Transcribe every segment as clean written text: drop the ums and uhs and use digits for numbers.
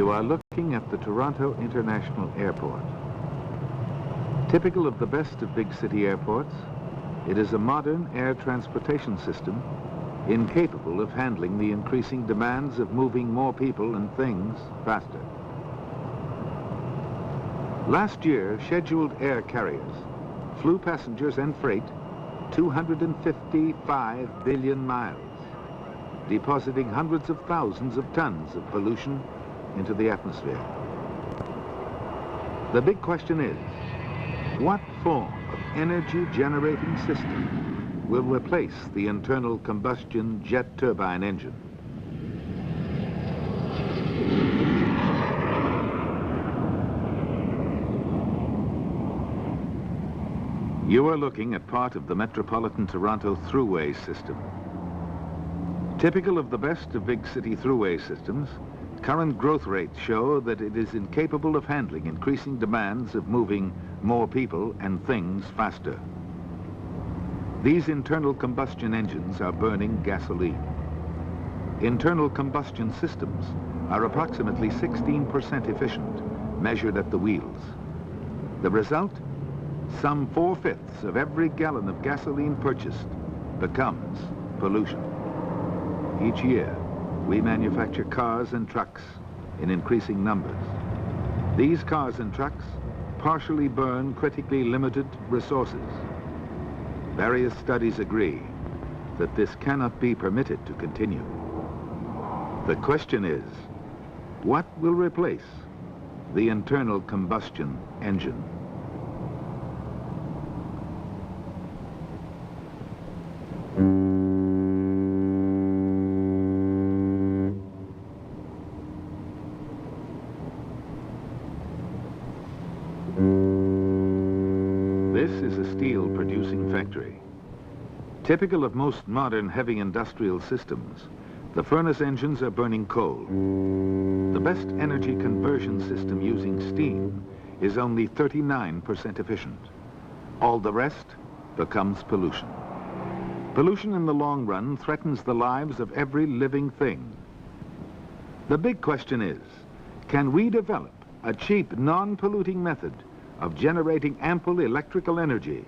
You are looking at the Toronto International Airport. Typical of the best of big city airports, it is a modern air transportation system incapable of handling the increasing demands of moving more people and things faster. Last year, scheduled air carriers flew passengers and freight 255 billion miles, depositing hundreds of thousands of tons of pollution into the atmosphere. The big question is, what form of energy-generating system will replace the internal combustion jet turbine engine? You are looking at part of the Metropolitan Toronto Thruway system. Typical of the best of big city thruway systems, current growth rates show that it is incapable of handling increasing demands of moving more people and things faster. These internal combustion engines are burning gasoline. Internal combustion systems are approximately 16% efficient, measured at the wheels. The result? Some 4/5 of every gallon of gasoline purchased becomes pollution. Each year, we manufacture cars and trucks in increasing numbers. These cars and trucks partially burn critically limited resources. Various studies agree that this cannot be permitted to continue. The question is, what will replace the internal combustion engine? This is a steel producing factory. Typical of most modern heavy industrial systems, the furnace engines are burning coal. The best energy conversion system using steam is only 39% efficient. All the rest becomes pollution. Pollution in the long run threatens the lives of every living thing. The big question is, can we develop a cheap, non-polluting method of generating ample electrical energy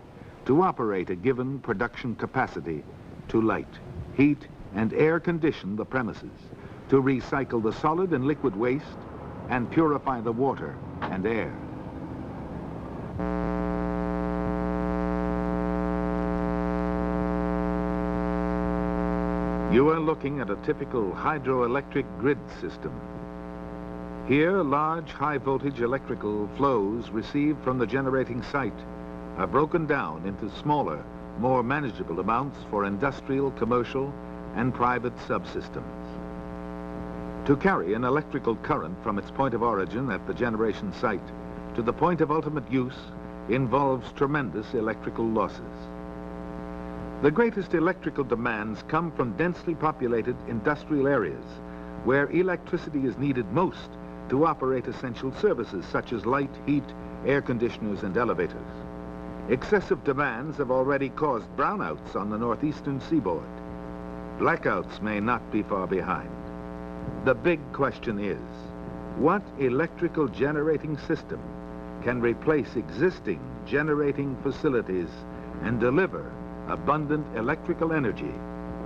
to operate a given production capacity to light, heat, and air condition the premises, to recycle the solid and liquid waste, and purify the water and air? You are looking at a typical hydroelectric grid system. Here, large high-voltage electrical flows received from the generating site are broken down into smaller, more manageable amounts for industrial, commercial, and private subsystems. To carry an electrical current from its point of origin at the generation site to the point of ultimate use involves tremendous electrical losses. The greatest electrical demands come from densely populated industrial areas where electricity is needed most to operate essential services such as light, heat, air conditioners, and elevators. Excessive demands have already caused brownouts on the northeastern seaboard. Blackouts may not be far behind. The big question is, what electrical generating system can replace existing generating facilities and deliver abundant electrical energy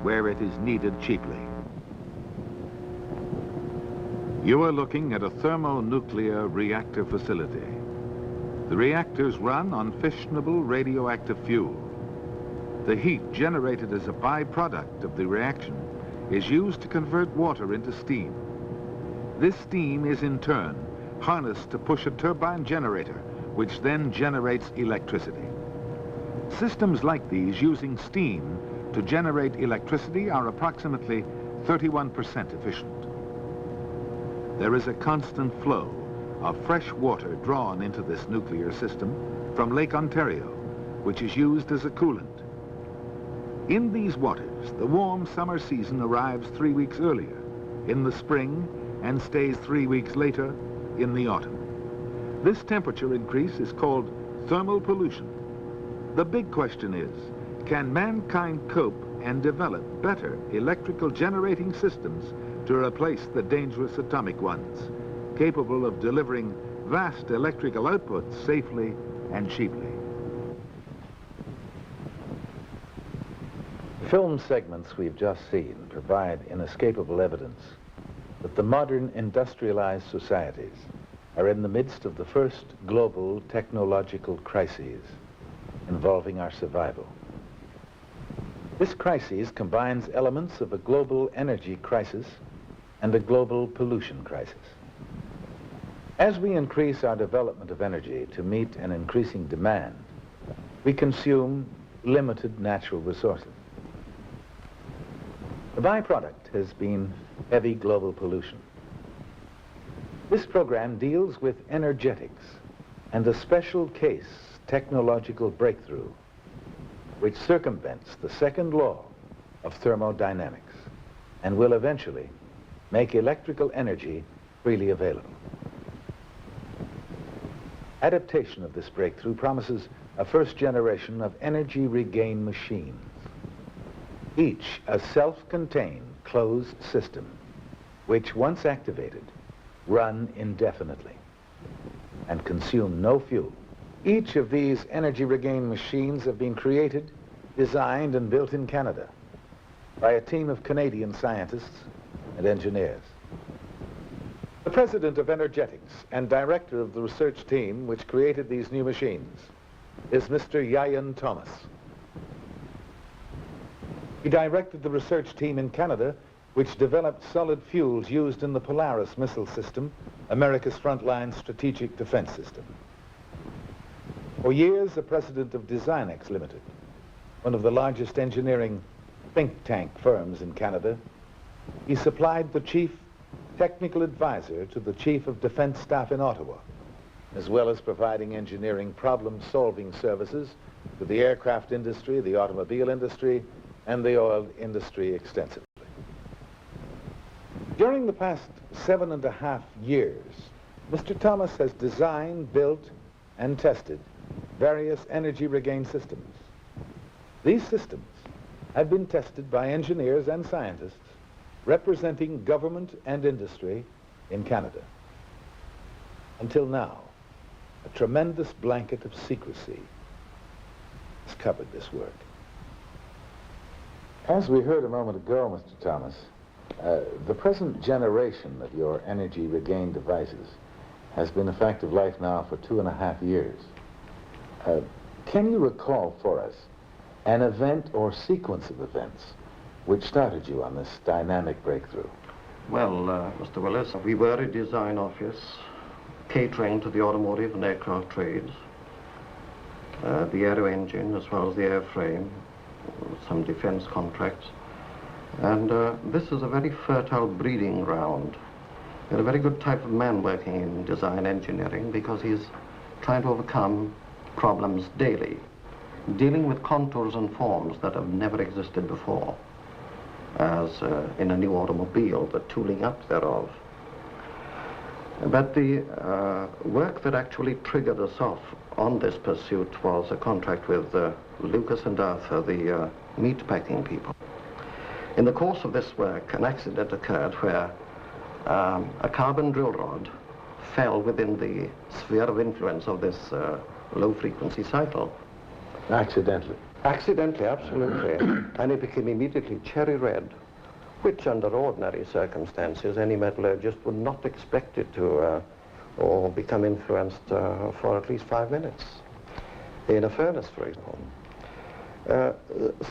where it is needed cheaply? You are looking at a thermonuclear reactor facility. The reactors run on fissionable radioactive fuel. The heat generated as a byproduct of the reaction is used to convert water into steam. This steam is in turn harnessed to push a turbine generator, which then generates electricity. Systems like these using steam to generate electricity are approximately 31% efficient. There is a constant flow of fresh water drawn into this nuclear system from Lake Ontario, which is used as a coolant. In these waters, the warm summer season arrives 3 weeks earlier in the spring and stays 3 weeks later in the autumn. This temperature increase is called thermal pollution. The big question is, can mankind cope and develop better electrical generating systems to replace the dangerous atomic ones? capable of delivering vast electrical outputs safely and cheaply. Film segments we've just seen provide inescapable evidence that the modern industrialized societies are in the midst of the first global technological crises involving our survival. This crisis combines elements of a global energy crisis and a global pollution crisis. As we increase our development of energy to meet an increasing demand, we consume limited natural resources. The byproduct has been heavy global pollution. This program deals with energetics and a special case technological breakthrough which circumvents the second law of thermodynamics and will eventually make electrical energy freely available. Adaptation of this breakthrough promises a first generation of energy regain machines, each a self-contained closed system which, once activated, run indefinitely and consume no fuel. Each of these energy regain machines have been created, designed, and built in Canada by a team of Canadian scientists and engineers. The president of Energetics and director of the research team which created these new machines is Mr. Yayan Thomas. He directed the research team in Canada which developed solid fuels used in the Polaris missile system, America's frontline strategic defense system. For years, the president of Designex Limited, one of the largest engineering think tank firms in Canada, he supplied the chief technical advisor to the Chief of Defense Staff in Ottawa, as well as providing engineering problem-solving services to the aircraft industry, the automobile industry, and the oil industry extensively. During the past 7.5 years, Mr. Thomas has designed, built, and tested various energy regain systems. These systems have been tested by engineers and scientists representing government and industry in Canada. Until now, a tremendous blanket of secrecy has covered this work. As we heard a moment ago, Mr. Thomas, the present generation of your energy regain devices has been a fact of life now for 2.5 years. Can you recall for us an event or sequence of events which started you on this dynamic breakthrough? Well, Mr. Willis, we were a design office catering to the automotive and aircraft trades, the aero engine as well as the airframe, some defense contracts. And this is a very fertile breeding ground. You're a very good type of man working in design engineering because he's trying to overcome problems daily, dealing with contours and forms that have never existed before, as in a new automobile, the tooling up thereof. But the work that actually triggered us off on this pursuit was a contract with Lucas and Arthur, the meat packing people. In the course of this work, an accident occurred where a carbon drill rod fell within the sphere of influence of this low-frequency cycle. Accidentally? Accidentally, absolutely. And it became immediately cherry red, which under ordinary circumstances any metallurgist would not expect it to or become influenced for at least 5 minutes in a furnace, for example.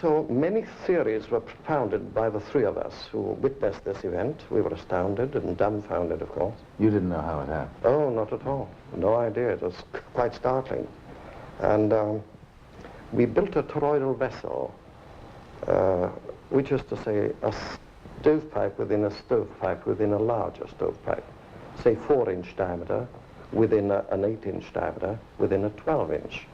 So many theories were propounded by the three of us who witnessed this event. We were astounded and dumbfounded, of course. You didn't know how it happened? Oh, not at all. No idea. It was quite startling. And we built a toroidal vessel, which is to say a stovepipe within a stovepipe within a larger stovepipe, say 4-inch diameter within an 8-inch diameter within a 12-inch.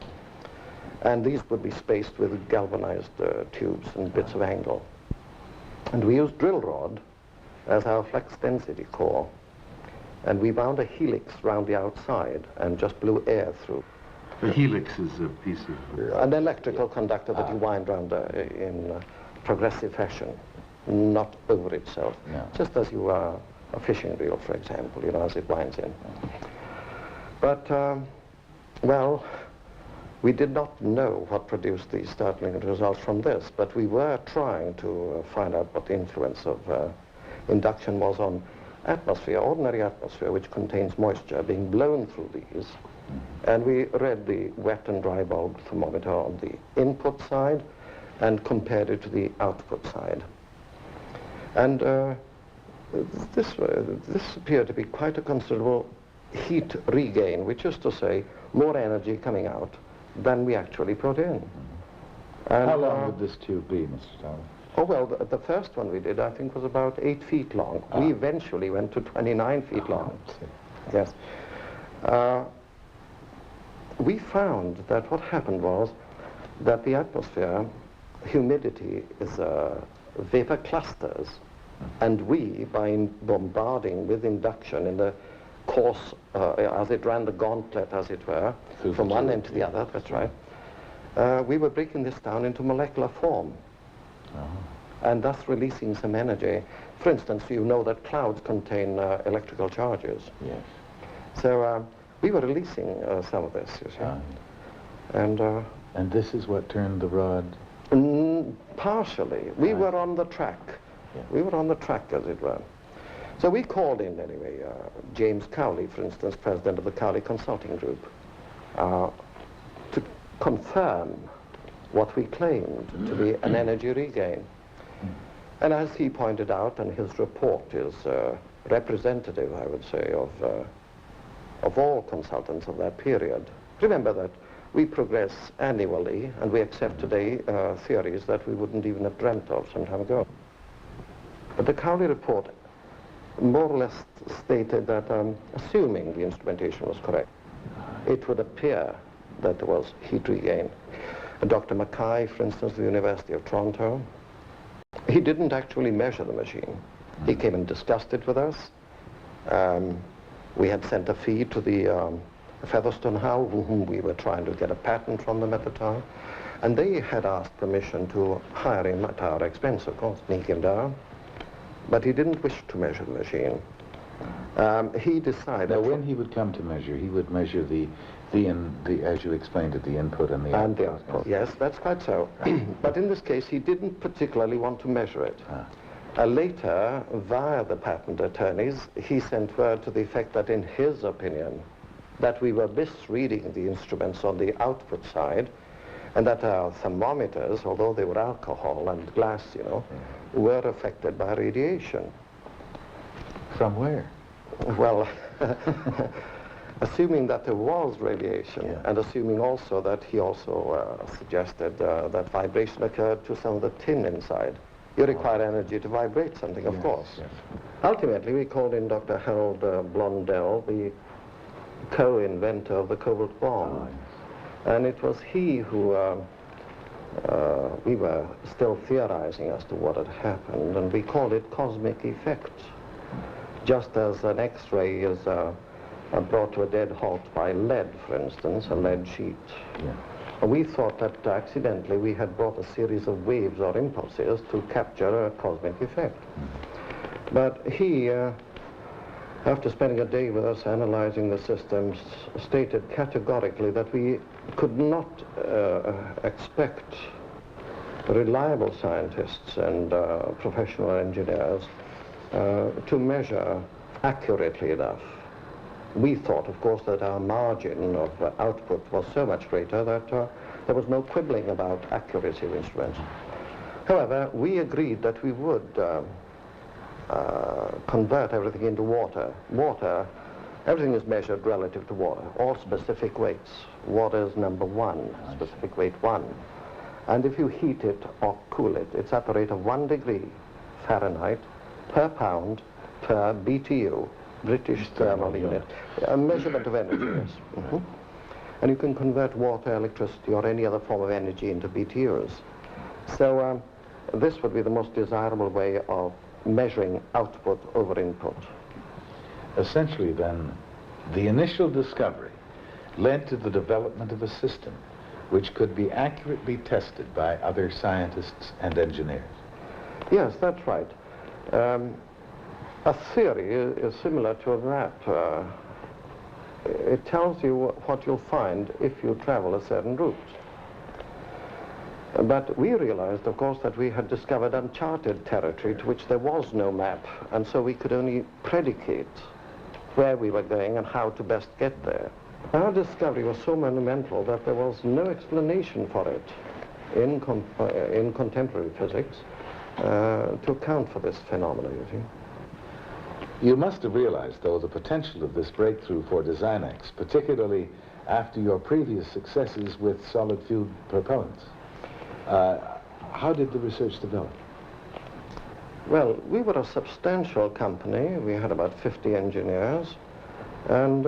And these would be spaced with galvanized tubes and bits of angle. And we used drill rod as our flux density core. And we wound a helix round the outside and just blew air through. The helix is a piece of... An electrical conductor that you wind round in progressive fashion, not over itself. No. Just as you a fishing reel, for example, you know, as it winds in. But, well, we did not know what produced these startling results from this, but we were trying to find out what the influence of induction was on atmosphere, ordinary atmosphere, which contains moisture being blown through these. And we read the wet and dry bulb thermometer on the input side and compared it to the output side. And this appeared to be quite a considerable heat regain, which is to say more energy coming out than we actually put in. And, how long would this tube be, Mr. Tyler? Oh, well, the first one we did, I think, was about 8 feet long. We eventually went to 29 feet long. Yes. We found that what happened was that the atmosphere, humidity is vapor clusters, and we, by bombarding with induction in the course, as it ran the gauntlet, as it were, from one end to the other, that's right, we were breaking this down into molecular form, and thus releasing some energy. For instance, you know that clouds contain electrical charges. Yes. So we were releasing some of this, you see. And this is what turned the rod? Partially. We were on the track. Yeah. We were on the track, as it were. So we called in, anyway, James Cowley, for instance, president of the Cowley Consulting Group, to confirm what we claimed to be an energy regain. And as he pointed out, and his report is representative, I would say, of all consultants of that period. Remember that we progress annually, and we accept today theories that we wouldn't even have dreamt of some time ago. But the Cowley report more or less stated that, assuming the instrumentation was correct, it would appear that there was heat regain. Dr. Mackay, for instance, of the University of Toronto, he didn't actually measure the machine. He came and discussed it with us. We had sent a feed to the Featherstone Howe, whom we were trying to get a patent from them at the time, and they had asked permission to hire him at our expense, of course, and he came down. But he didn't wish to measure the machine. He decided... Now, when he would come to measure, he would measure the as you explained it, the input and the output. And the output, yes, that's quite so. But in this case, he didn't particularly want to measure it. Later, via the patent attorneys, he sent word to the effect that, in his opinion, that we were misreading the instruments on the output side, and that our thermometers, although they were alcohol and glass, you know, were affected by radiation. From where? Well, assuming that there was radiation, and assuming also that he also suggested that vibration occurred to some of the tin inside. You require energy to vibrate something, of course. Yes. Ultimately, we called in Dr. Harold Blondell, the co-inventor of the cobalt bomb. And it was he who, we were still theorizing as to what had happened, and we called it cosmic effect. Just as an X-ray is brought to a dead halt by lead, for instance, a lead sheet. And we thought that accidentally we had brought a series of waves or impulses to capture a cosmic effect. But he, after spending a day with us analyzing the systems, stated categorically that we could not expect reliable scientists and professional engineers to measure accurately enough. We thought, of course, that our margin of output was so much greater that there was no quibbling about accuracy of instruments. However, we agreed that we would convert everything into water. Water, everything is measured relative to water, all specific weights. Water is number 1, specific weight 1. And if you heat it or cool it, it's at the rate of 1 degree Fahrenheit per pound per BTU, British thermal unit, a measurement of energy, yes. And you can convert water, electricity, or any other form of energy into BTUs. So this would be the most desirable way of measuring output over input. Essentially, then, the initial discovery led to the development of a system which could be accurately tested by other scientists and engineers. Yes, that's right. A theory is similar to a map. It tells you what you'll find if you travel a certain route. But we realized, of course, that we had discovered uncharted territory to which there was no map, and so we could only predicate where we were going and how to best get there. Our discovery was so monumental that there was no explanation for it in contemporary physics to account for this phenomenon, you see. You must have realized, though, the potential of this breakthrough for DesignX, particularly after your previous successes with solid fuel propellants. How did the research develop? Well, we were a substantial company. We had about 50 engineers, and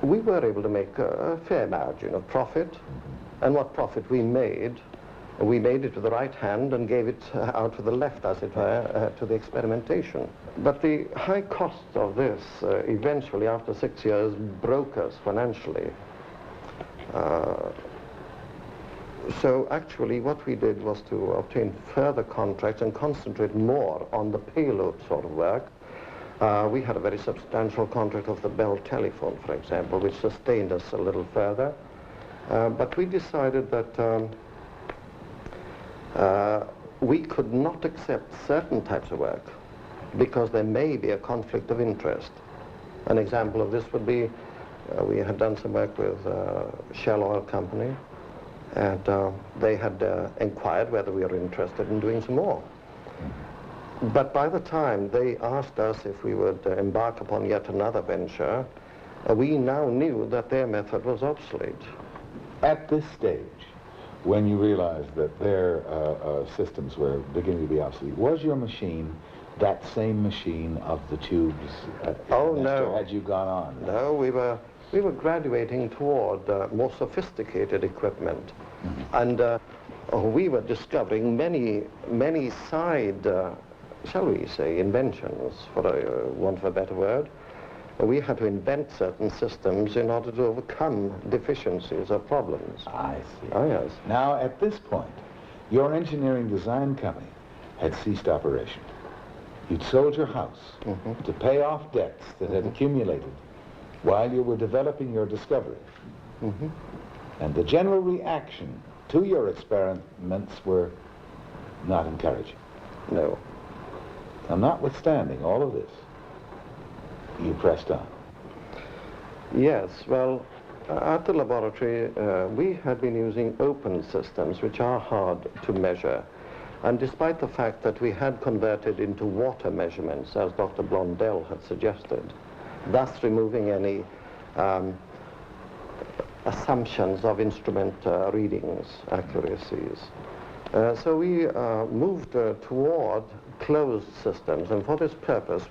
we were able to make a fair margin of profit. And what profit we made it with the right hand and gave it out with the left, as it were, to the experimentation. But the high cost of this eventually, after 6 years, broke us financially. So actually what we did was to obtain further contracts and concentrate more on the payload sort of work. We had a very substantial contract of the Bell telephone, for example, which sustained us a little further. But we decided that we could not accept certain types of work because there may be a conflict of interest. An example of this would be we had done some work with Shell Oil Company, and they had inquired whether we were interested in doing some more. But by the time they asked us if we would embark upon yet another venture, we now knew that their method was obsolete. At this stage, when you realized that their systems were beginning to be obsolete, was your machine that same machine of the tubes? Oh, no. Had you gone on? No, we were graduating toward more sophisticated equipment. And we were discovering many side, shall we say, inventions, for want of a better word. We had to invent certain systems in order to overcome deficiencies or problems. I see. Oh, yes. Now, at this point, your engineering design company had ceased operation. You'd sold your house to pay off debts that had accumulated while you were developing your discovery. And the general reaction to your experiments were not encouraging. No. Now, notwithstanding all of this, you pressed on. Yes, well, at the laboratory, we had been using open systems, which are hard to measure. And despite the fact that we had converted into water measurements, as Dr. Blondel had suggested, thus removing any assumptions of instrument readings, accuracies. So we moved toward closed systems, and for this purpose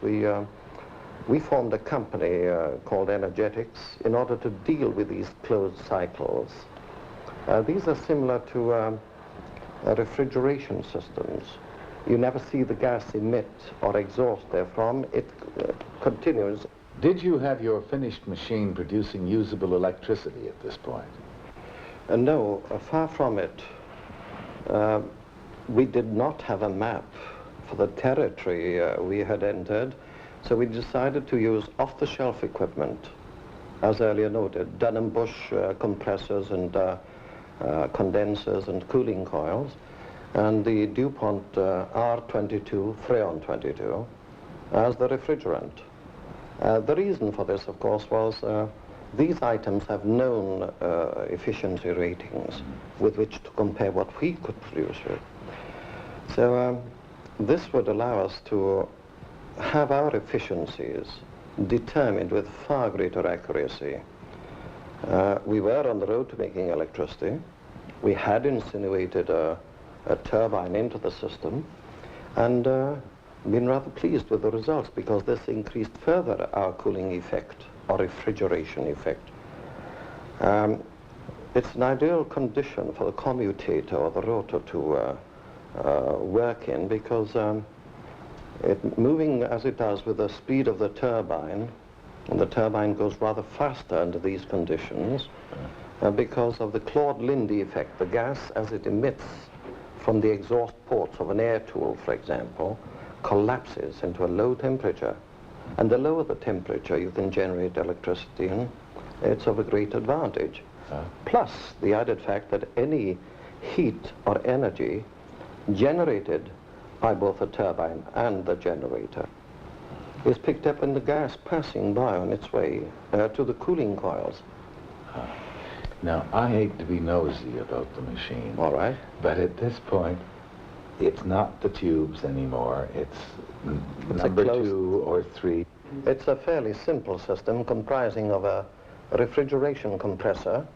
we formed a company called Energetics in order to deal with these closed cycles. These are similar to refrigeration systems. You never see the gas emit or exhaust therefrom. It continues. Did you have your finished machine producing usable electricity at this point? No, far from it. We did not have a map for the territory we had entered, so we decided to use off-the-shelf equipment, as earlier noted, Dunham-Bush compressors and condensers and cooling coils, and the DuPont R22 Freon 22 as the refrigerant. The reason for this, of course, was these items have known efficiency ratings with which to compare what we could produce with. So this would allow us to have our efficiencies determined with far greater accuracy. We were on the road to making electricity. We had insinuated a turbine into the system and been rather pleased with the results because this increased further our cooling effect or refrigeration effect. It's an ideal condition for the commutator or the rotor to work in because moving as it does with the speed of the turbine, and the turbine goes rather faster under these conditions because of the Claude-Lindy effect. The gas, as it emits from the exhaust ports of an air tool, for example, collapses into a low temperature. And the lower the temperature you can generate electricity in, it's of a great advantage. Plus the added fact that any heat or energy generated by both the turbine and the generator is picked up in the gas passing by on its way to the cooling coils. Now, I hate to be nosy about the machine. All right. But at this point, it's not the tubes anymore. It's number 2 or 3. It's a fairly simple system comprising of a refrigeration compressor,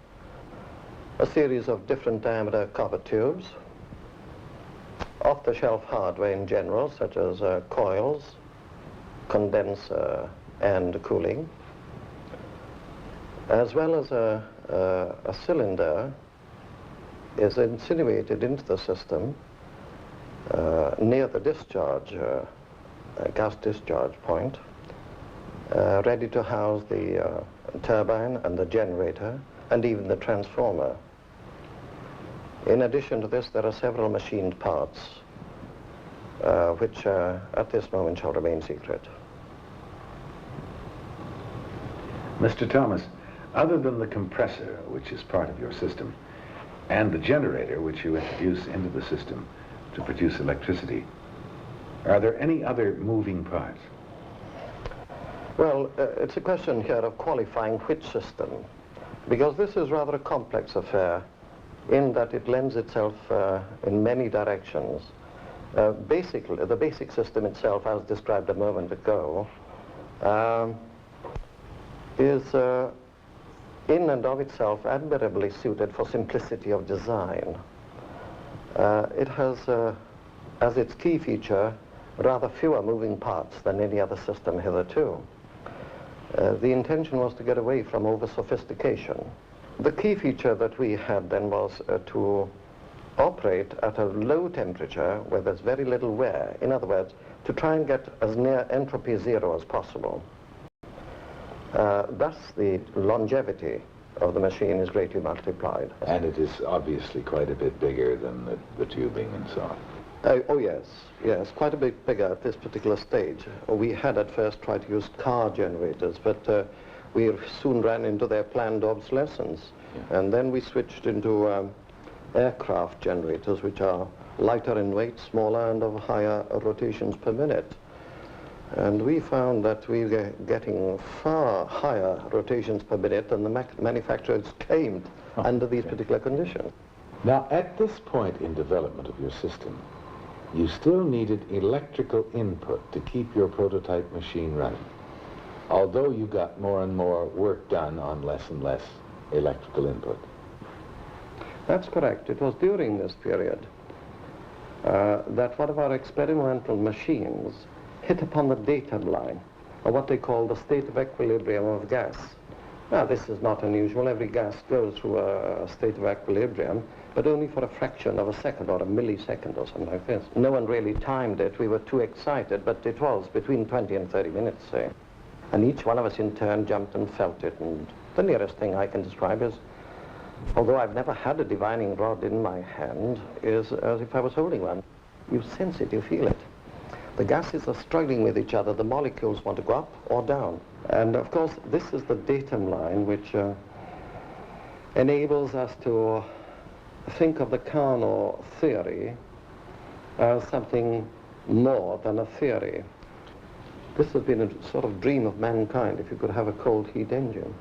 a series of different diameter copper tubes, off-the-shelf hardware in general, such as coils, condenser, and cooling, as well as a cylinder is insinuated into the system near the discharge, gas discharge point, ready to house the turbine and the generator and even the transformer. In addition to this, there are several machined parts which at this moment shall remain secret. Mr. Thomas, other than the compressor, which is part of your system, and the generator, which you introduce into the system to produce electricity, are there any other moving parts? Well, it's a question here of qualifying which system, because this is rather a complex affair in that it lends itself in many directions. Basically, the basic system itself, as described a moment ago, is in and of itself admirably suited for simplicity of design. It has, as its key feature, rather fewer moving parts than any other system hitherto. The intention was to get away from over-sophistication. The key feature that we had then was to operate at a low temperature where there's very little wear. In other words, to try and get as near entropy zero as possible. Thus, the longevity of the machine is greatly multiplied. And it is obviously quite a bit bigger than the tubing and so on. Oh yes, quite a bit bigger at this particular stage. We had at first tried to use car generators, but we soon ran into their planned obsolescence. Yeah. And then we switched into aircraft generators, which are lighter in weight, smaller, and of higher rotations per minute. And we found that we were getting far higher rotations per minute than the manufacturers claimed under these particular conditions. Now, at this point in development of your system, you still needed electrical input to keep your prototype machine running, although you got more and more work done on less and less electrical input. That's correct. It was during this period that one of our experimental machines hit upon the datum line, or what they call the state of equilibrium of gas. Now, this is not unusual. Every gas goes through a state of equilibrium, but only for a fraction of a second or a millisecond or something like this. No one really timed it. We were too excited, but it was between 20 and 30 minutes, say. And each one of us in turn jumped and felt it. And the nearest thing I can describe is, although I've never had a divining rod in my hand, is as if I was holding one. You sense it, you feel it. The gases are struggling with each other. The molecules want to go up or down. And of course, this is the datum line which enables us to think of the Carnot theory as something more than a theory. This has been a sort of dream of mankind, if you could have a cold heat engine.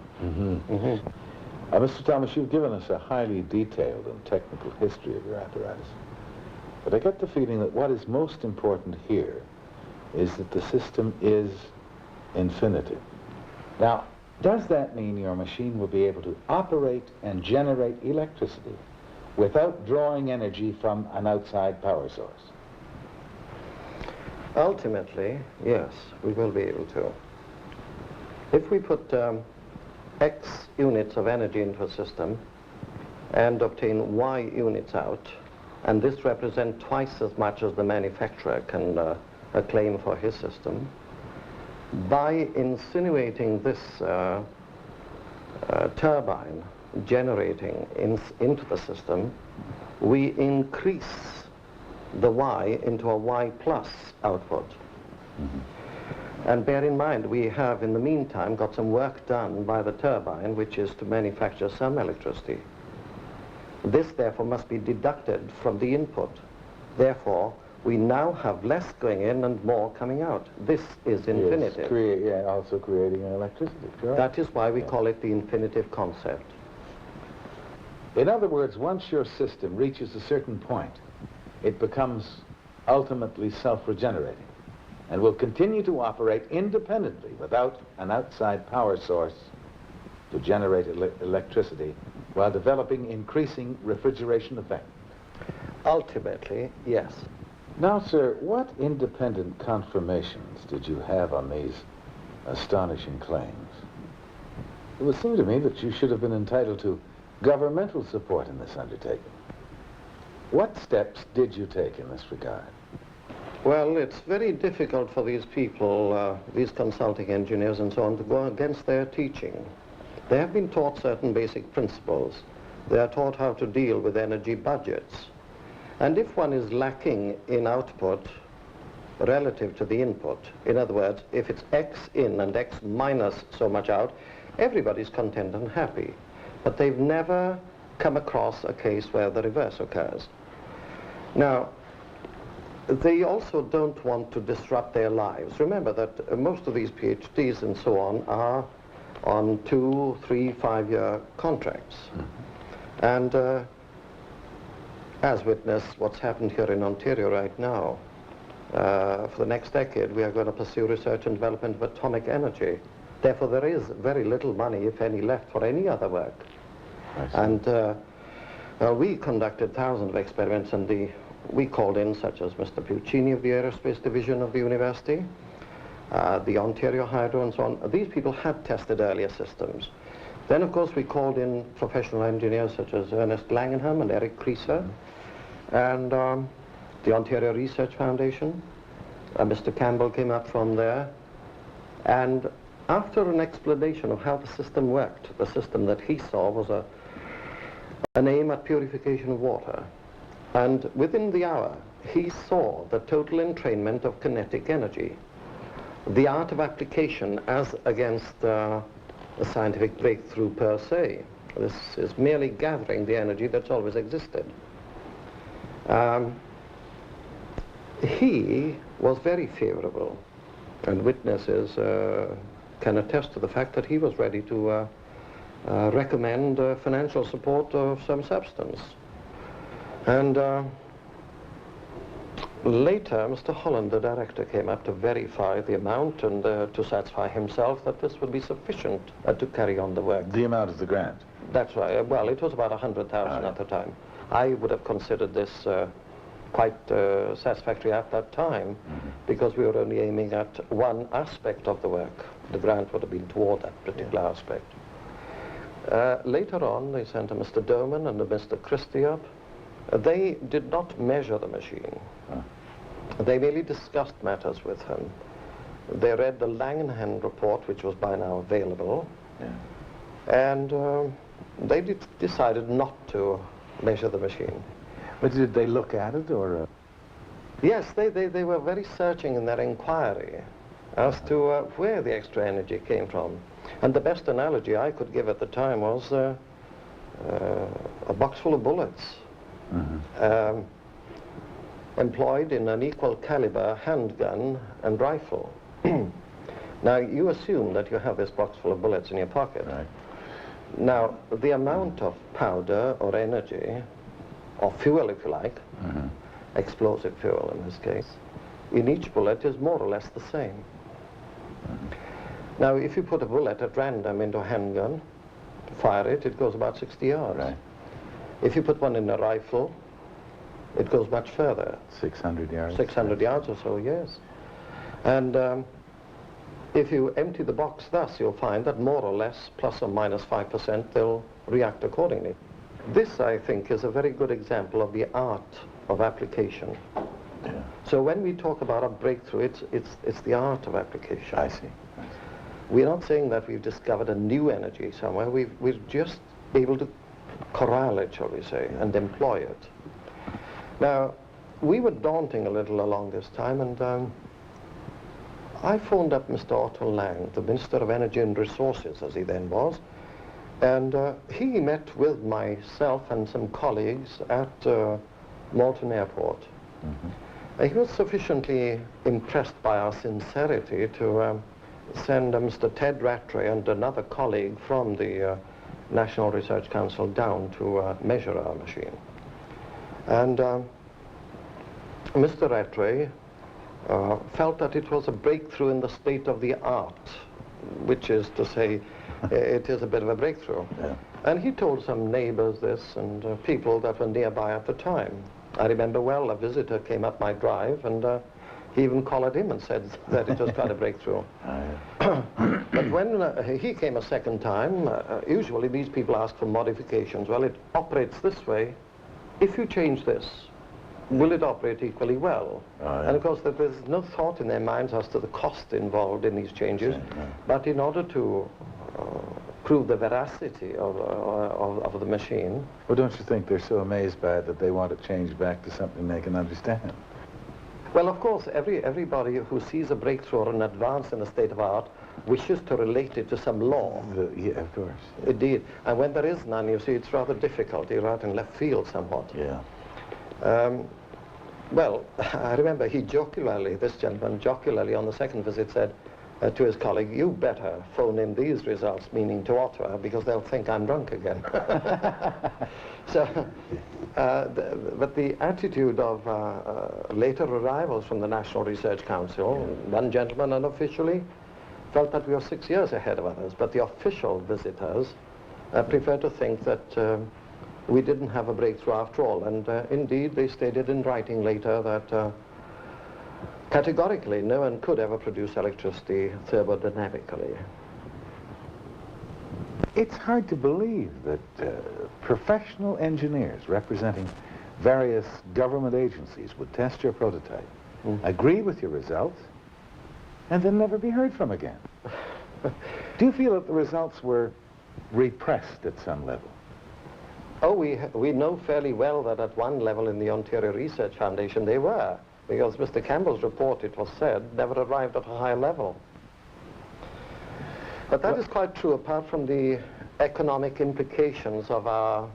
Mr. Thomas, you've given us a highly detailed and technical history of your apparatus. But I get the feeling that what is most important here is that the system is infinitive. Now, does that mean your machine will be able to operate and generate electricity without drawing energy from an outside power source? Ultimately, yes, we will be able to. If we put X units of energy into a system and obtain Y units out, and this represents twice as much as the manufacturer can claim for his system, by insinuating this turbine generating into the system, we increase the Y into a Y plus output. And bear in mind, we have in the meantime got some work done by the turbine, which is to manufacture some electricity. This therefore must be deducted from the input. Therefore, we now have less going in and more coming out. This is infinitive. Yes, also creating electricity. Sure. That is why we call it the infinitive concept. In other words, once your system reaches a certain point, it becomes ultimately self-regenerating and will continue to operate independently without an outside power source to generate electricity while developing increasing refrigeration effect. Ultimately, yes. Now, sir, what independent confirmations did you have on these astonishing claims? It would seem to me that you should have been entitled to governmental support in this undertaking. What steps did you take in this regard? Well, it's very difficult for these people, these consulting engineers and so on, to go against their teaching. They have been taught certain basic principles. They are taught how to deal with energy budgets. And if one is lacking in output relative to the input, in other words, if it's X in and X minus so much out, everybody's content and happy. But they've never come across a case where the reverse occurs. Now, they also don't want to disrupt their lives. Remember that most of these PhDs and so on are on 2, 3, 5-year contracts. And as witness what's happened here in Ontario right now, for the next decade we are going to pursue research and development of atomic energy. Therefore there is very little money, if any, left for any other work. And we conducted thousands of experiments, and we called in such as Mr. Puccini of the Aerospace Division of the University, the Ontario Hydro and so on. These people had tested earlier systems. Then of course we called in professional engineers such as Ernest Langenham and Eric Creaser, and the Ontario Research Foundation. Mr. Campbell came up from there, and after an explanation of how the system worked, the system that he saw was an aim at purification of water. And within the hour, he saw the total entrainment of kinetic energy, the art of application as against a scientific breakthrough per se. This is merely gathering the energy that's always existed. He was very favorable, and witnesses can attest to the fact that he was ready to recommend financial support of some substance. And later, Mr. Holland, the director, came up to verify the amount and to satisfy himself that this would be sufficient to carry on the work. The amount of the grant? That's right. Well, it was about 100,000 at the time. I would have considered this quite satisfactory at that time, because we were only aiming at one aspect of the work. The grant would have been toward that particular aspect. Later on, they sent a Mr. Doman and a Mr. Christie up. They did not measure the machine. They merely discussed matters with him. They read the Langenham report, which was by now available, and they decided not to measure the machine. But did they look at it, or? Yes, they were very searching in their inquiry as to where the extra energy came from. And the best analogy I could give at the time was a box full of bullets. Employed in an equal caliber handgun and rifle. Now you assume that you have this box full of bullets in your pocket. Right. Now the amount of powder or energy, or fuel if you like, explosive fuel in this case, in each bullet is more or less the same. Now if you put a bullet at random into a handgun, fire it, it goes about 60 yards. Right. If you put one in a rifle, it goes much further. 600 yards? 600 yards or so, yes. And if you empty the box thus, you'll find that more or less, plus or minus 5%, they'll react accordingly. This, I think, is a very good example of the art of application. So when we talk about a breakthrough, it's the art of application. I see. We're not saying that we've discovered a new energy somewhere. We're just able to corral it, shall we say, and employ it. Now, we were daunting a little along this time, and I phoned up Mr. Otto Lang, the Minister of Energy and Resources, as he then was, and he met with myself and some colleagues at Malton Airport. He was sufficiently impressed by our sincerity to send Mr. Ted Rattray and another colleague from the National Research Council down to measure our machine. And Mr. Rattray felt that it was a breakthrough in the state of the art, which is to say, it is a bit of a breakthrough. Yeah. And he told some neighbors this and people that were nearby at the time. I remember well, a visitor came up my drive and he even collared him and said that it was quite a breakthrough. But when he came a second time, usually these people ask for modifications. Well, it operates this way. If you change this, will it operate equally well? And of course, there's no thought in their minds as to the cost involved in these changes. But in order to prove the veracity of the machine. Well, don't you think they're so amazed by it that they want to change back to something they can understand? Well, of course, everybody who sees a breakthrough or an advance in the state of art wishes to relate it to some law. Yeah, of course. Indeed. And when there is none, you see, it's rather difficult. You're out in left field somewhat. Yeah. Well, I remember he jocularly, this gentleman jocularly on the second visit said to his colleague, "You better phone in these results," meaning to Ottawa, because they'll think I'm drunk again. So, but the attitude of later arrivals from the National Research Council, one gentleman unofficially felt that we were 6 years ahead of others, but the official visitors preferred to think that we didn't have a breakthrough after all, and indeed they stated in writing later that categorically no one could ever produce electricity thermodynamically. It's hard to believe that professional engineers representing various government agencies would test your prototype, agree with your results, and then never be heard from again. Do you feel that the results were repressed at some level? Oh, we know fairly well that at one level in the Ontario Research Foundation they were, because Mr. Campbell's report, it was said, never arrived at a high level. But that is quite true, apart from the economic implications of our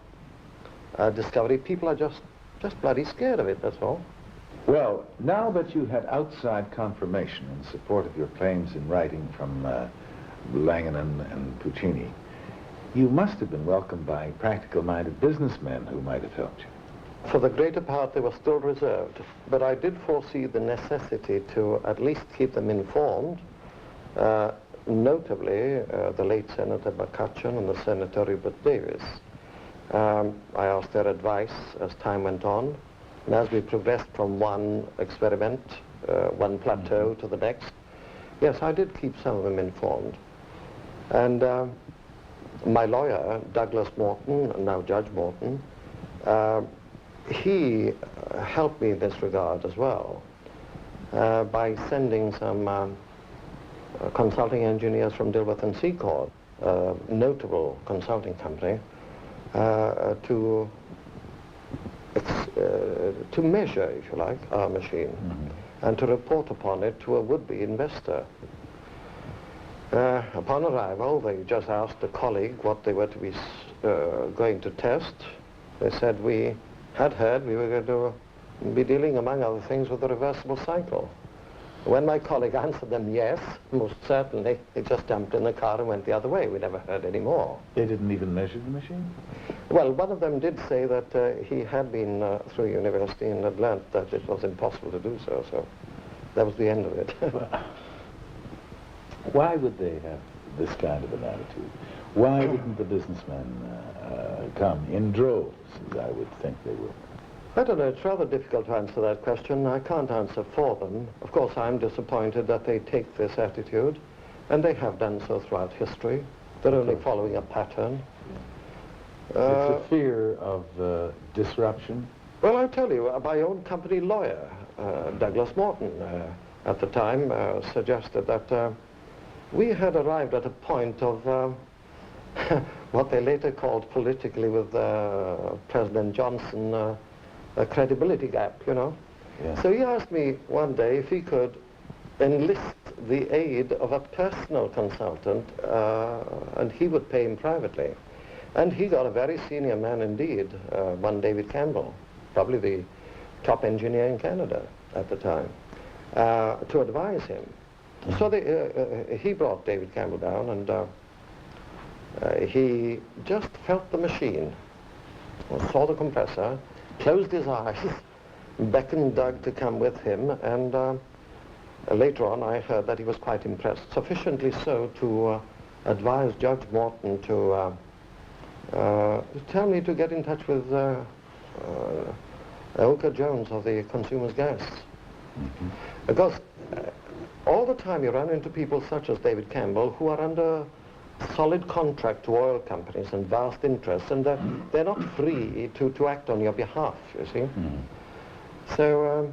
discovery. People are just bloody scared of it, that's all. Well, now that you had outside confirmation in support of your claims in writing from Langen and Puccini, you must have been welcomed by practical-minded businessmen who might have helped you. For the greater part, they were still reserved, but I did foresee the necessity to at least keep them informed, notably the late Senator McCutcheon and the Senator Rupert Davis. I asked their advice as time went on, and as we progressed from one experiment, one plateau to the next, yes, I did keep some of them informed. And my lawyer, Douglas Morton, now Judge Morton, he helped me in this regard as well by sending some consulting engineers from Dilworth and Secord, a notable consulting company, to measure, if you like, our machine and to report upon it to a would-be investor. Upon arrival, they just asked a colleague what they were to be going to test. They said we had heard we were going to be dealing, among other things, with a reversible cycle. When my colleague answered them yes, most certainly, they just jumped in the car and went the other way. We never heard any more. They didn't even measure the machine? Well, one of them did say that he had been through university and had learnt that it was impossible to do so, so that was the end of it. Why would they have this kind of an attitude? Why didn't the businessmen come in droves, as I would think they would? I don't know, it's rather difficult to answer that question. I can't answer for them. Of course, I'm disappointed that they take this attitude, and they have done so throughout history. They're only following a pattern. It's a fear of disruption? Well, I'll tell you, my own company lawyer, Douglas Morton, at the time, suggested that we had arrived at a point of what they later called politically with President Johnson a credibility gap, you know. Yeah. So he asked me one day if he could enlist the aid of a personal consultant, and he would pay him privately. And he got a very senior man indeed, one David Campbell, probably the top engineer in Canada at the time, to advise him. Mm-hmm. So he brought David Campbell down, and he just felt the machine, saw the compressor, closed his eyes, beckoned Doug to come with him, and later on I heard that he was quite impressed, sufficiently so to advise Judge Morton to tell me to get in touch with Ilka Jones of the Consumers Gas. Mm-hmm. Because all the time you run into people such as David Campbell who are under solid contract to oil companies and vast interests, and they're not free to act on your behalf, you see. Mm. So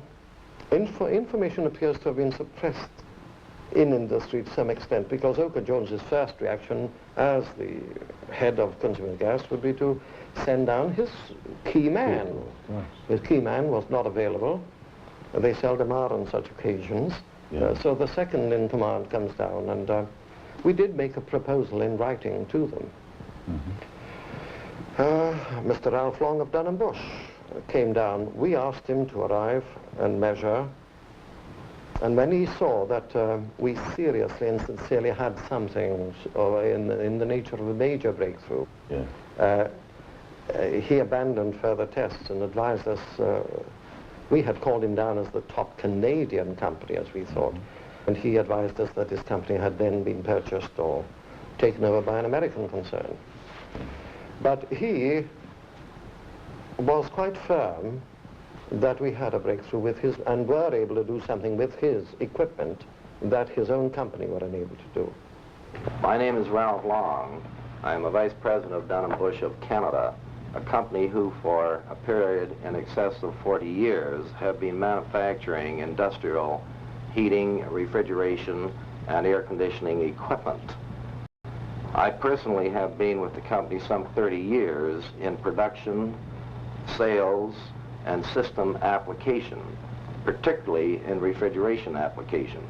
information appears to have been suppressed in industry to some extent, because Ilka Jones's first reaction as the head of Consumer Gas would be to send down his key man. His key man was not available. They seldom are on such occasions. Yeah. So the second in command comes down, and we did make a proposal in writing to them. Mm-hmm. Mr. Ralph Long of Dunham Bush came down. We asked him to arrive and measure, and when he saw that we seriously and sincerely had something in the nature of a major breakthrough, yeah. He abandoned further tests and advised us. We had called him down as the top Canadian company, as we thought, and he advised us that his company had then been purchased or taken over by an American concern. But he was quite firm that we had a breakthrough with his, and were able to do something with his equipment that his own company were unable to do. My name is Ralph Long. I'm a vice president of Dunham Bush of Canada, a company who for a period in excess of 40 years have been manufacturing industrial heating, refrigeration, and air conditioning equipment. I personally have been with the company some 30 years in production, sales, and system application, particularly in refrigeration application.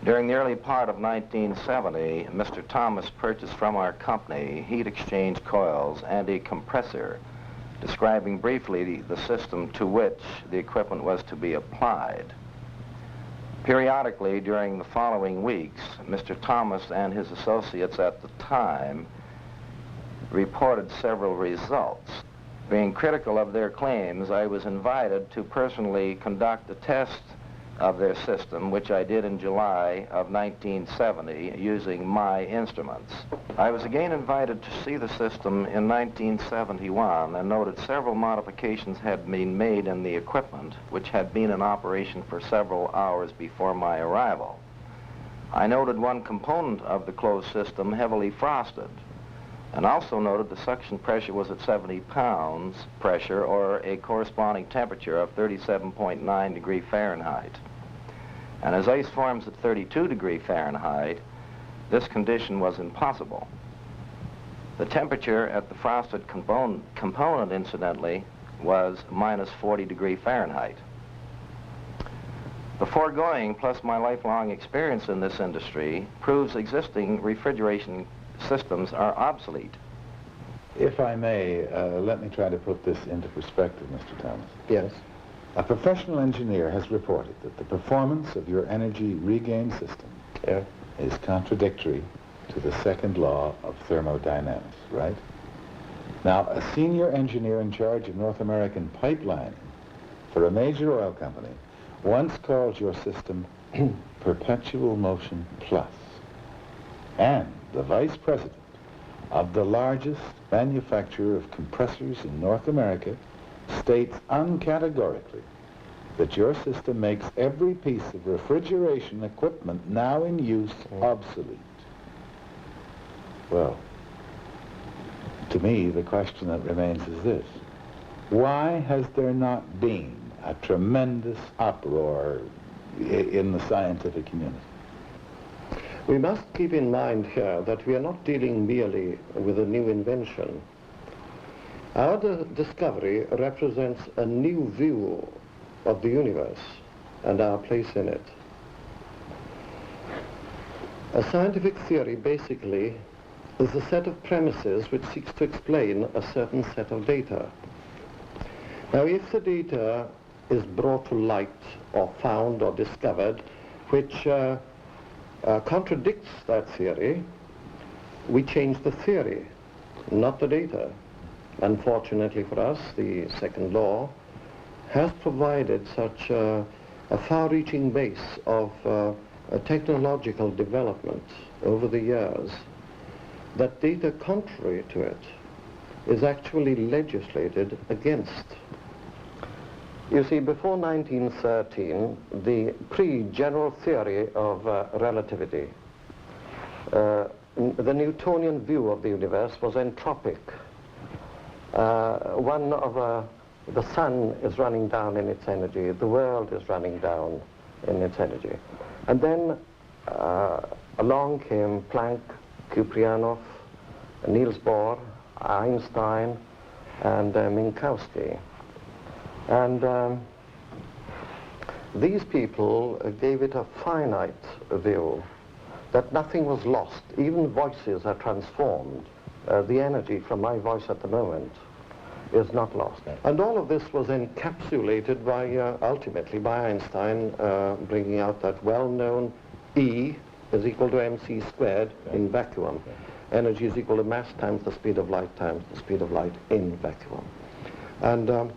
During the early part of 1970, Mr. Thomas purchased from our company heat exchange coils and a compressor, describing briefly the system to which the equipment was to be applied. Periodically during the following weeks, Mr. Thomas and his associates at the time reported several results. Being critical of their claims, I was invited to personally conduct a test of their system, which I did in July of 1970 using my instruments. I was again invited to see the system in 1971 and noted several modifications had been made in the equipment, which had been in operation for several hours before my arrival. I noted one component of the closed system heavily frosted, and also noted the suction pressure was at 70 pounds pressure, or a corresponding temperature of 37.9 degree Fahrenheit. And as ice forms at 32 degree Fahrenheit, this condition was impossible. The temperature at the frosted component, incidentally, was minus 40 degree Fahrenheit. The foregoing, plus my lifelong experience in this industry, proves existing refrigeration systems are obsolete. If I may, let me try to put this into perspective, Mr. Thomas. Yes. A professional engineer has reported that the performance of your energy regain system is contradictory to the second law of thermodynamics, right? Now, a senior engineer in charge of North American pipelining for a major oil company once called your system perpetual motion plus. And the vice president of the largest manufacturer of compressors in North America states uncategorically that your system makes every piece of refrigeration equipment now in use obsolete. Well, to me, the question that remains is this: why has there not been a tremendous uproar in the scientific community? We must keep in mind here that we are not dealing merely with a new invention. Our discovery represents a new view of the universe and our place in it. A scientific theory basically is a set of premises which seeks to explain a certain set of data. Now, if the data is brought to light or found or discovered which contradicts that theory, we change the theory, not the data. Unfortunately for us, the second law has provided such a far-reaching base of technological development over the years that data contrary to it is actually legislated against. You see, before 1913, the pre-general theory of relativity, the Newtonian view of the universe was entropic. The sun is running down in its energy, the world is running down in its energy. And then along came Planck, Kupriyanov, Niels Bohr, Einstein, and Minkowski. And these people gave it a finite view, that nothing was lost. Even voices are transformed. The energy from my voice at the moment is not lost. And all of this was encapsulated by, ultimately by Einstein bringing out that well-known E is equal to mc squared in vacuum. Energy is equal to mass times the speed of light times the speed of light in vacuum. And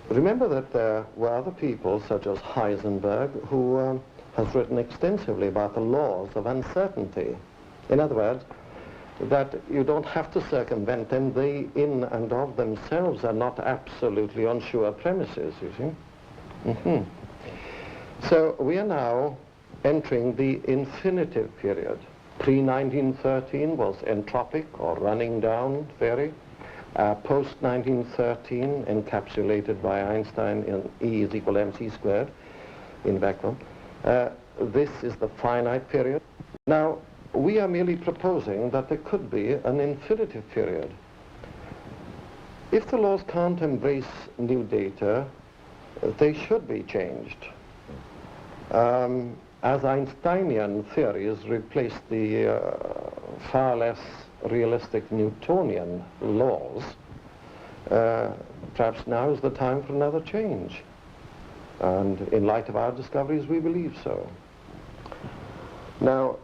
remember that there were other people, such as Heisenberg, who has written extensively about the laws of uncertainty. In other words, that you don't have to circumvent them. They, in and of themselves, are not absolutely on sure premises, you see. So we are now entering the infinitive period. Pre-1913 was entropic, or running down theory. Post-1913, encapsulated by Einstein in E is equal to mc squared in vacuum. This is the finite period. Now, we are merely proposing that there could be an infinitive period. If the laws can't embrace new data, they should be changed. As Einsteinian theories replaced the far less realistic Newtonian laws, perhaps now is the time for another change. And in light of our discoveries, we believe so. Now,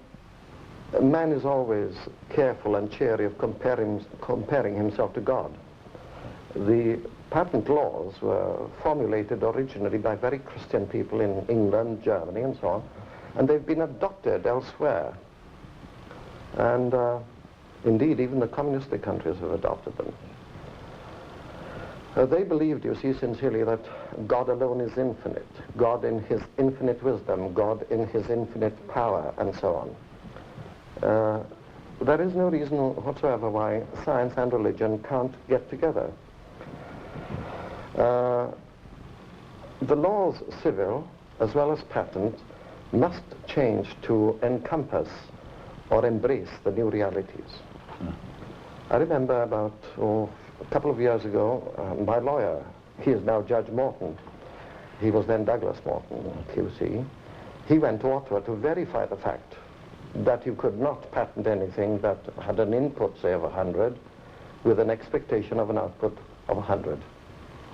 man is always careful and chary of comparing himself to God. The patent laws were formulated originally by very Christian people in England, Germany, and so on, and they've been adopted elsewhere. And indeed, even the communistic countries have adopted them. They believed, you see, sincerely that God alone is infinite, God in his infinite wisdom, God in his infinite power, and so on. There is no reason whatsoever why science and religion can't get together. The laws, civil as well as patent, must change to encompass or embrace the new realities. I remember about a couple of years ago, my lawyer, he is now Judge Morton, he was then Douglas Morton, QC, he went to Ottawa to verify the fact that you could not patent anything that had an input, say, of 100 with an expectation of an output of 100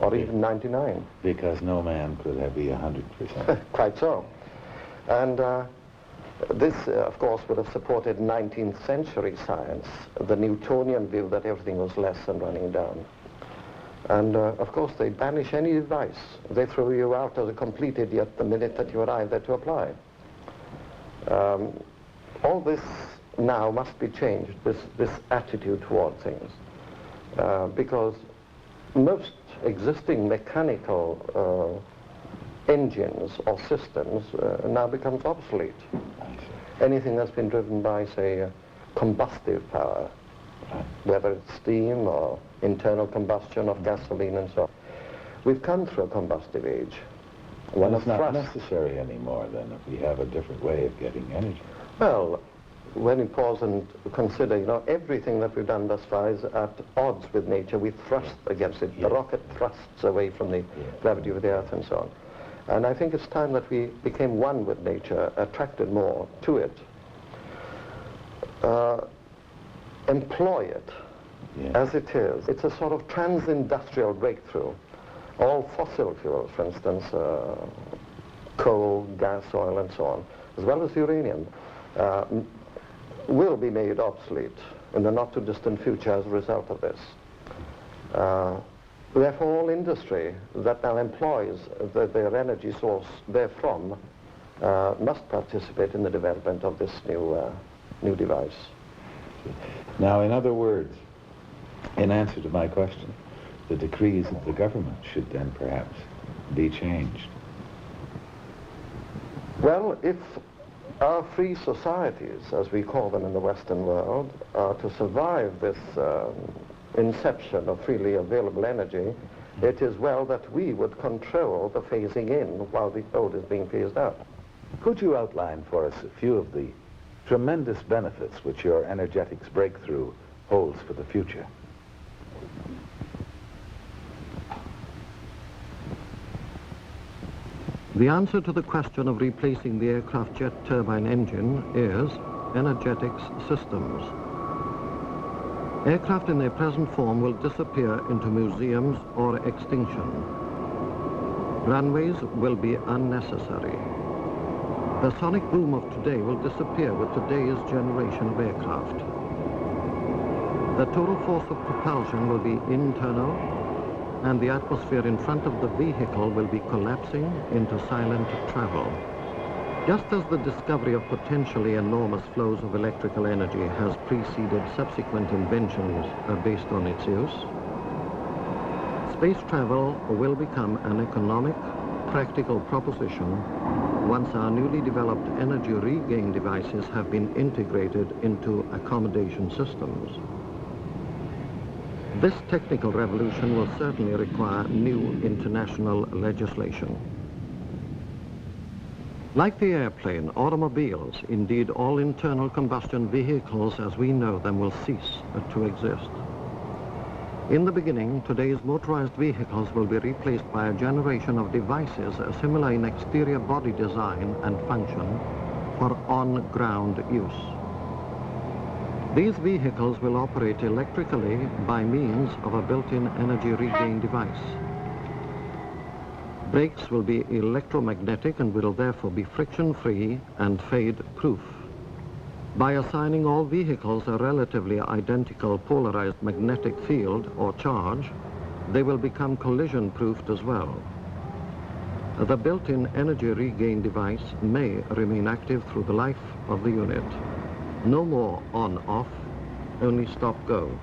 or even 99. Because no man could be 100%. Quite so. And this, of course, would have supported 19th century science, the Newtonian view that everything was less than running down. And, of course, they banish any advice. They throw you out as a complete idiot the minute that you arrive there to apply. All this now must be changed, this attitude toward things, because most existing mechanical engines or systems now becomes obsolete. Anything that's been driven by, say, combustive power, whether it's steam or internal combustion of gasoline and so on. We've come through a combustive age. Well, it's not necessary anymore, then, if we have a different way of getting energy. Well, when we pause and consider, you know, everything that we've done thus far is at odds with nature. We thrust against it. The rocket thrusts away from the gravity of the Earth and so on. And I think it's time that we became one with nature, attracted more to it, employ it as it is. It's a sort of trans-industrial breakthrough. All fossil fuels, for instance, coal, gas, oil, and so on, as well as uranium, will be made obsolete in the not-too-distant future as a result of this. Therefore, all industry that now employs their energy source therefrom must participate in the development of this new device. Now, in other words, in answer to my question, the decrees of the government should then perhaps be changed. Well, if our free societies, as we call them in the Western world, are to survive this inception of freely available energy, it is well that we would control the phasing in while the old is being phased out. Could you outline for us a few of the tremendous benefits which your energetics breakthrough holds for the future? The answer to the question of replacing the aircraft jet turbine engine is energetics systems. Aircraft in their present form will disappear into museums or extinction. Runways will be unnecessary. The sonic boom of today will disappear with today's generation of aircraft. The total force of propulsion will be internal, and the atmosphere in front of the vehicle will be collapsing into silent travel. Just as the discovery of potentially enormous flows of electrical energy has preceded subsequent inventions based on its use, space travel will become an economic, practical proposition once our newly developed energy regain devices have been integrated into accommodation systems. This technical revolution will certainly require new international legislation. Like the airplane, automobiles, indeed all internal combustion vehicles as we know them, will cease to exist. In the beginning, today's motorized vehicles will be replaced by a generation of devices similar in exterior body design and function for on-ground use. These vehicles will operate electrically by means of a built-in energy regain device. Brakes will be electromagnetic and will therefore be friction-free and fade-proof. By assigning all vehicles a relatively identical polarized magnetic field or charge, they will become collision-proofed as well. The built-in energy regain device may remain active through the life of the unit. No more on-off, only stop-go.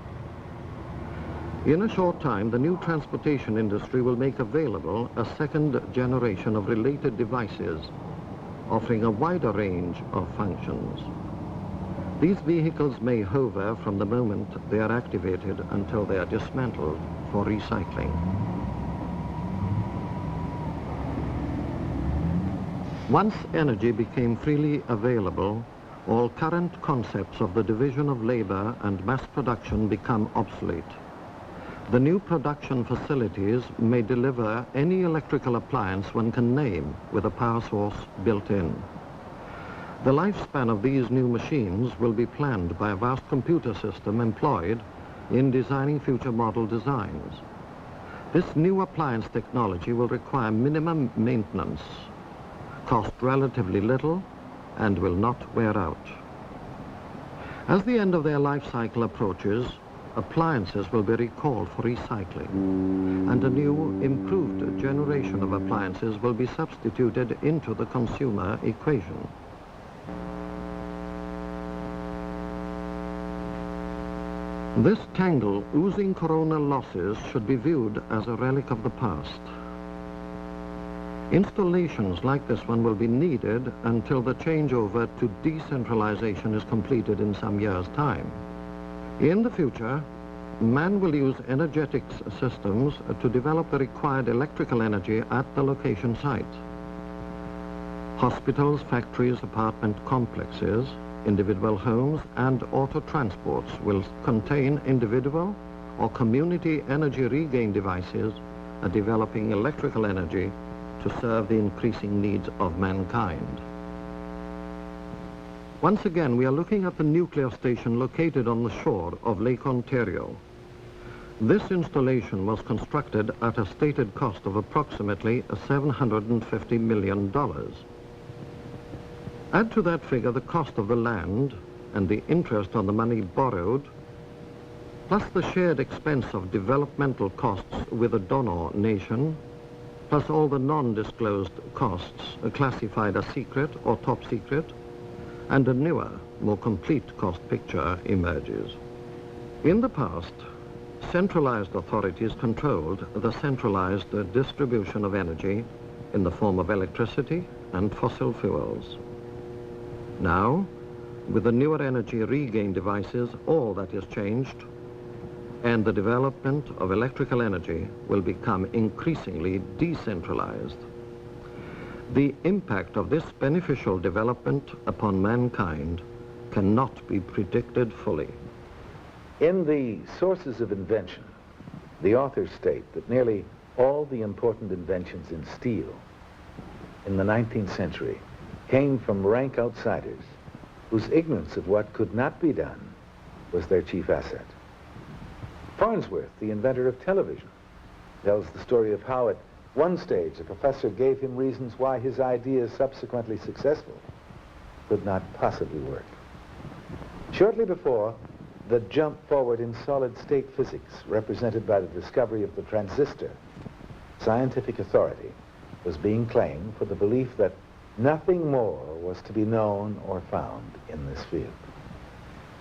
In a short time, the new transportation industry will make available a second generation of related devices, offering a wider range of functions. These vehicles may hover from the moment they are activated until they are dismantled for recycling. Once energy became freely available, all current concepts of the division of labor and mass production become obsolete. The new production facilities may deliver any electrical appliance one can name with a power source built in. The lifespan of these new machines will be planned by a vast computer system employed in designing future model designs. This new appliance technology will require minimum maintenance, cost relatively little, and will not wear out. As the end of their life cycle approaches, appliances will be recalled for recycling, and a new, improved generation of appliances will be substituted into the consumer equation. This tangle oozing coronal losses should be viewed as a relic of the past. Installations like this one will be needed until the changeover to decentralization is completed in some years' time. In the future, man will use energetics systems to develop the required electrical energy at the location site. Hospitals, factories, apartment complexes, individual homes, and auto transports will contain individual or community energy regain devices developing electrical energy to serve the increasing needs of mankind. Once again, we are looking at the nuclear station located on the shore of Lake Ontario. This installation was constructed at a stated cost of approximately $750 million. Add to that figure the cost of the land and the interest on the money borrowed, plus the shared expense of developmental costs with a donor nation, plus all the non-disclosed costs classified as secret or top secret, and a newer, more complete cost picture emerges. In the past, centralized authorities controlled the centralized distribution of energy in the form of electricity and fossil fuels. Now, with the newer energy regain devices, all that is changed, and the development of electrical energy will become increasingly decentralized. The impact of this beneficial development upon mankind cannot be predicted fully. In the sources of invention, the authors state that nearly all the important inventions in steel in the 19th century came from rank outsiders whose ignorance of what could not be done was their chief asset. Farnsworth, the inventor of television, tells the story of how at one stage a professor gave him reasons why his ideas, subsequently successful, could not possibly work. Shortly before, the jump forward in solid-state physics, represented by the discovery of the transistor, scientific authority was being claimed for the belief that nothing more was to be known or found in this field.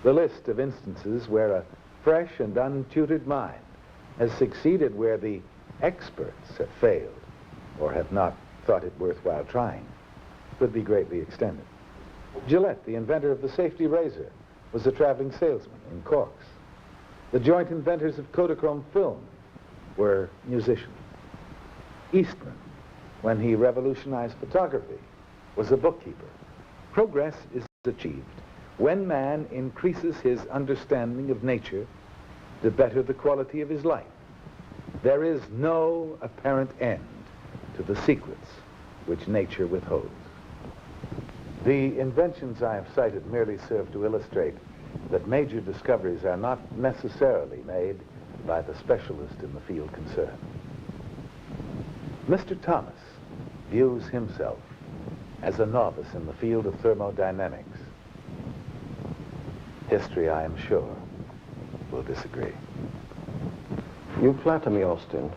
The list of instances where a fresh and untutored mind has succeeded where the experts have failed or have not thought it worthwhile trying could be greatly extended. Gillette, the inventor of the safety razor, was a traveling salesman in corks. The joint inventors of Kodachrome film were musicians. Eastman, when he revolutionized photography, was a bookkeeper. Progress is achieved when man increases his understanding of nature to better the quality of his life. There is no apparent end to the secrets which nature withholds. The inventions I have cited merely serve to illustrate that major discoveries are not necessarily made by the specialist in the field concerned. Mr. Thomas views himself as a novice in the field of thermodynamics. History, I am sure, will disagree. You flatter me, Austin,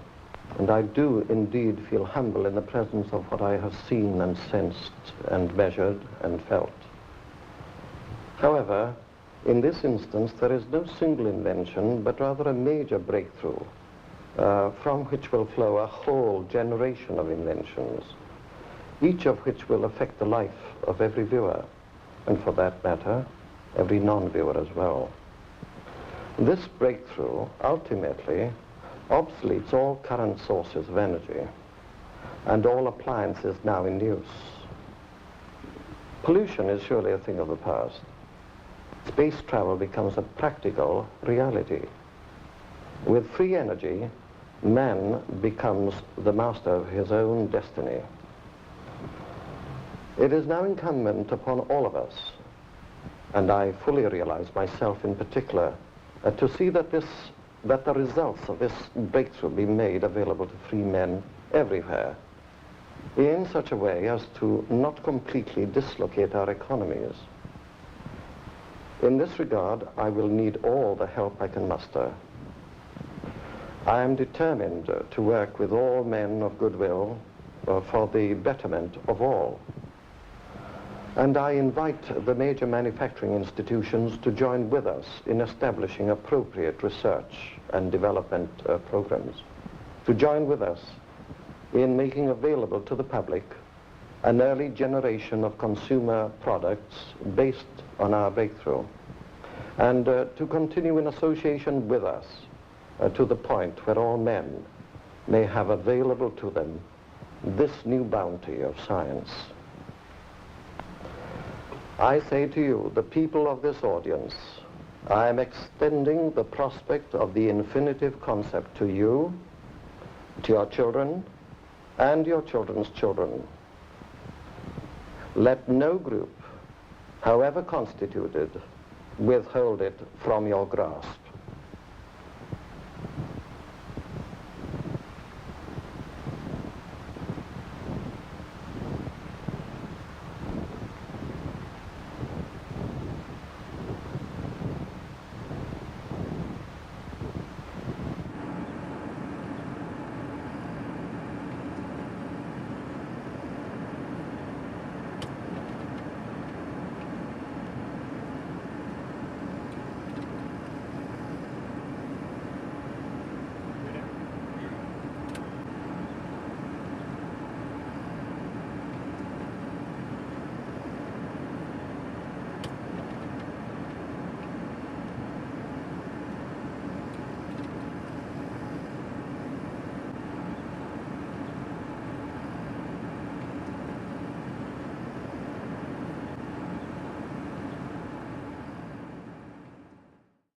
and I do indeed feel humble in the presence of what I have seen and sensed and measured and felt. However, in this instance, there is no single invention, but rather a major breakthrough from which will flow a whole generation of inventions, each of which will affect the life of every viewer, and for that matter, every non-viewer as well. This breakthrough ultimately obsoletes all current sources of energy and all appliances now in use. Pollution is surely a thing of the past. Space travel becomes a practical reality. With free energy, man becomes the master of his own destiny. It is now incumbent upon all of us, and I fully realize myself in particular, to see that the results of this breakthrough be made available to free men everywhere in such a way as to not completely dislocate our economies. In this regard, I will need all the help I can muster. I am determined to work with all men of goodwill for the betterment of all. And I invite the major manufacturing institutions to join with us in establishing appropriate research and development programs, to join with us in making available to the public an early generation of consumer products based on our breakthrough, and to continue in association with us to the point where all men may have available to them this new bounty of science. I say to you, the people of this audience, I am extending the prospect of the infinitive concept to you, to your children, and your children's children. Let no group, however constituted, withhold it from your grasp.